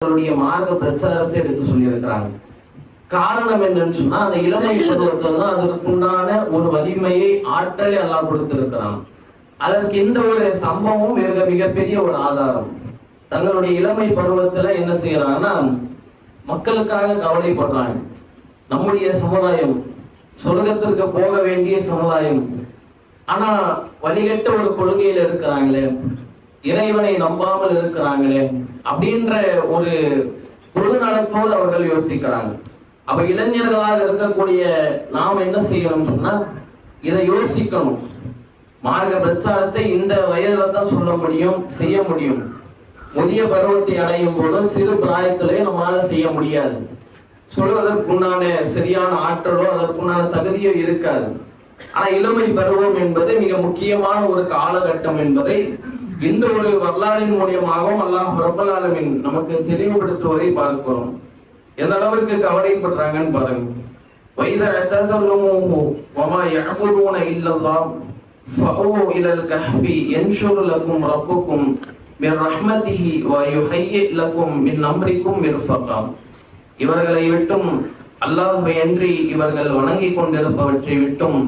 மார்க்க பிரச்சாரத்தை எடுத்து சொல்லியிருக்கிறாங்க. காரணம் என்னன்னு சொன்னா, அந்த இளமை பருவத்தில் தான் அதற்குண்டான ஒரு வலிமையை ஆற்றலை எல்லாம் கொடுத்திருக்கிறான். அதற்கு இந்த ஒரு சம்பவம் மிகப்பெரிய ஒரு ஆதாரம். தங்களுடைய இளமை பருவத்துல என்ன செய்யறாங்கன்னா, மக்களுக்காக கவலைப்படுறாங்க. நம்முடைய சமுதாயம் சொர்க்கத்திற்கு போக வேண்டிய சமுதாயம், ஆனா வழிகட்ட ஒரு கொள்கையில இருக்கிறாங்களே, இறைவனை நம்பாமல் இருக்கிறாங்களே அப்படின்ற ஒரு பொதுநலத்தோடு அவர்கள் யோசிக்கிறாங்க. அப்ப இளைஞர்களாக இருக்கக்கூடிய நாம் என்ன செய்யணும் சொன்னா, இதை யோசிக்கணும். மார்க்க பிரச்சாரத்தை இந்த வயதுல தான் சொல்ல முடியும், செய்ய முடியும். முதிய பருவத்தை அடையும் போது சிறு பிராயத்திலே நம்மளால செய்ய முடியாது. சொல்வதற்குண்டான சரியான ஆற்றலோ அதற்குண்டான தகுதியோ இருக்காது. ஆனா இளமை பருவம் என்பது மிக முக்கியமான ஒரு காலகட்டம் என்பதை இந்த ஒரு வரலாறின் மூலியமாகவும் அல்லாஹ் ரப்பல் ஆலமீன் நமக்கு தெளிவுபடுத்துவதை பார்க்கிறோம். எந்த அளவுக்கு கவலைப்படுறாங்கன்னு பாருங்க. வைதா தஸல்லுமு வமா யஅபுதுன இல்லல்லாஹ் ஃபஅவு இலல் கஹ்ஃபி யன்ஷுரு லக்கும் ரப்புக்கும் மின் ரஹ்மதிஹி வ யுஹய்யி லக்கும் மின் அம்ரிக்கும் மிர்ஃபகா. இவர்களை விட்டும், அல்லாஹ்வை அன்றி இவர்கள் வணங்கி கொண்டிருப்பவற்றை விட்டும்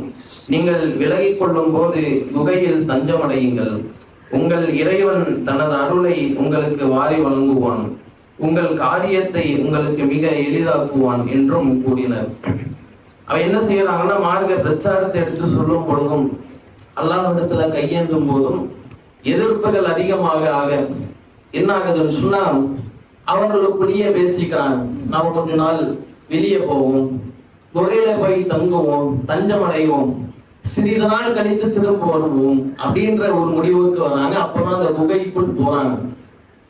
நீங்கள் விலகிக் கொள்ளும் போது குகையில் தஞ்சமடையுங்கள். உங்கள் இறைவன் தனது அருளை உங்களுக்கு வாரி வழங்குவான், உங்கள் காரியத்தை உங்களுக்கு மிக எளிதாக்குவான் என்றும் கூறினர். அவ என்ன செய்யறாங்கன்னா, மார்க்க பிரச்சாரத்தை எடுத்து சொல்லும் பொழுதும் அல்லாஹ்விடத்துல கையேந்தும் போதும் எதிர்ப்புகள் அதிகமாக ஆக என்ன ஆகுதுன்னு சொன்னா, அவர்களுக்குள்ளேயே பேசிக்கிறாங்க. நாம் கொஞ்ச நாள் வெளியே போவோம், குகையில போய் தங்குவோம், தஞ்சம் அடைவோம், சிறிது நாள் கழித்து திரும்ப வருவோம் அப்படின்ற ஒரு முடிவுக்கு வராங்க. அப்பதான் அந்த குகைக்குள் போறாங்க.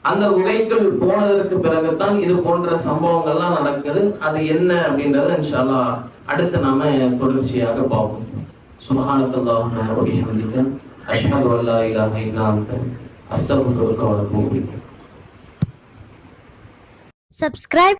அந்த குகைக்குள் போனதற்கு பிறகுதான் இது போன்ற சம்பவங்கள்லாம் நடக்குது. அது என்ன அப்படின்றத இன்ஷா அல்லாஹ் அடுத்து நாம தொடர்ச்சியாக பார்ப்போம். சுப்ஹானக்கல்லாஹும்ம வ பிஹம்திக அஷ்ஹது அல்லா இலாஹ இல்லா அன்த அஸ்தக்ஃபிருக வ அத்தூபு இலைக். Subscribe